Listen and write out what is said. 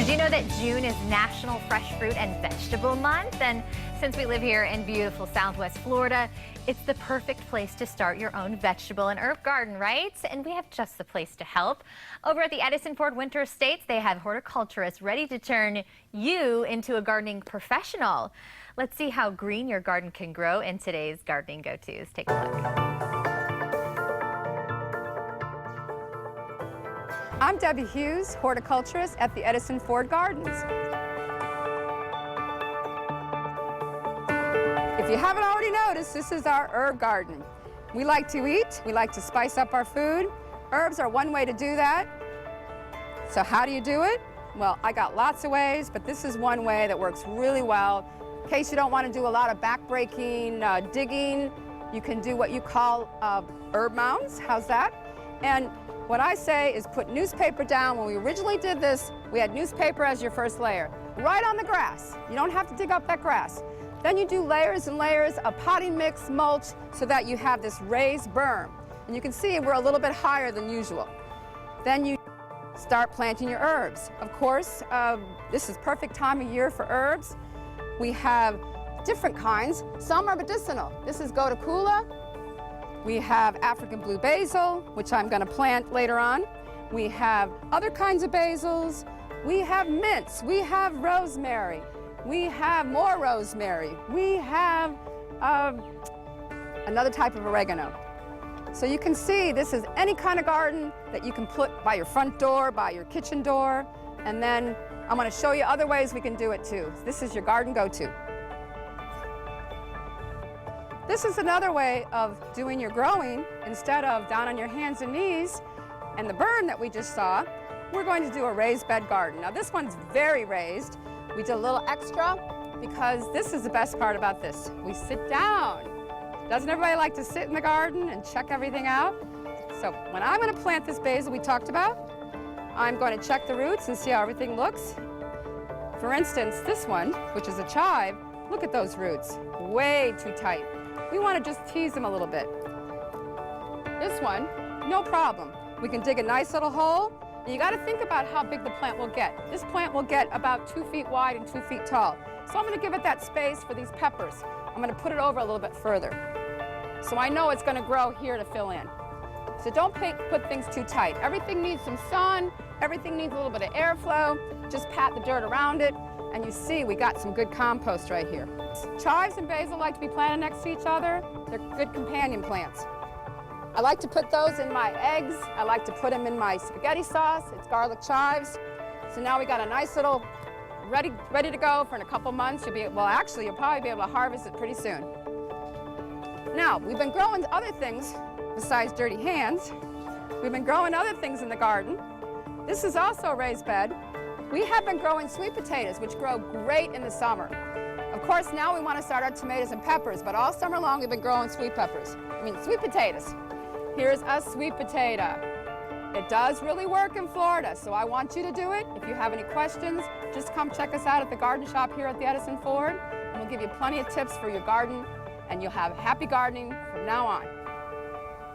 Did you know that June is National Fresh Fruit and Vegetable Month? And since we live here in beautiful Southwest Florida, it's the perfect place to start your own vegetable and herb garden, right? And we have just the place to help. Over at the Edison Ford Winter Estates, they have horticulturists ready to turn you into a gardening professional. Let's see how green your garden can grow in today's gardening go-tos. Take a look. I'm Debbie Hughes, horticulturist at the Edison Ford Gardens. If you haven't already noticed, this is our herb garden. We like to eat, we like to spice up our food. Herbs are one way to do that. So how do you do it? Well, I got lots of ways, but this is one way that works really well. In case you don't want to do a lot of back-breaking digging, you can do what you call herb mounds. How's that? And what I say is put newspaper down. When we originally did this, we had newspaper as your first layer, right on the grass. You don't have to dig up that grass. Then you do layers and layers of potting mix, mulch, so that you have this raised berm. And you can see we're a little bit higher than usual. Then you start planting your herbs. Of course, this is perfect time of year for herbs. We have different kinds. Some are medicinal. This is Goticula. We have African blue basil, which I'm going to plant later on. We have other kinds of basils. We have mints. We have rosemary. We have more rosemary. We have another type of oregano. So you can see this is any kind of garden that you can put by your front door, by your kitchen door. And then I'm going to show you other ways we can do it too. This is your garden go-to. This is another way of doing your growing. Instead of down on your hands and knees and the berm that we just saw, we're going to do a raised bed garden. Now this one's very raised. We did a little extra because this is the best part about this. We sit down. Doesn't everybody like to sit in the garden and check everything out? So when I'm going to plant this basil we talked about, I'm going to check the roots and see how everything looks. For instance, this one, which is a chive, look at those roots, way too tight. We want to just tease them a little bit. This one, no problem. We can dig a nice little hole, and you got to think about how big the plant will get. This plant will get about 2 feet wide and 2 feet tall. So I'm going to give it that space for these peppers. I'm going to put it over a little bit further. So I know it's going to grow here to fill in. So don't put things too tight. Everything needs some sun. Everything needs a little bit of airflow. Just pat the dirt around it. And you see we got some good compost right here. Chives and basil like to be planted next to each other. They're good companion plants. I like to put those in my eggs. I like to put them in my spaghetti sauce. It's garlic chives. So now we got a nice little ready to go for in a couple months. You'll probably be able to harvest it pretty soon. Now, we've been growing other things besides dirty hands. We've been growing other things in the garden. This is also a raised bed. We have been growing sweet potatoes, which grow great in the summer. Of course, now we want to start our tomatoes and peppers, but all summer long we've been growing sweet potatoes. Here's a sweet potato. It does really work in Florida, so I want you to do it. If you have any questions, just come check us out at the garden shop here at the Edison Ford, and we'll give you plenty of tips for your garden, and you'll have happy gardening from now on.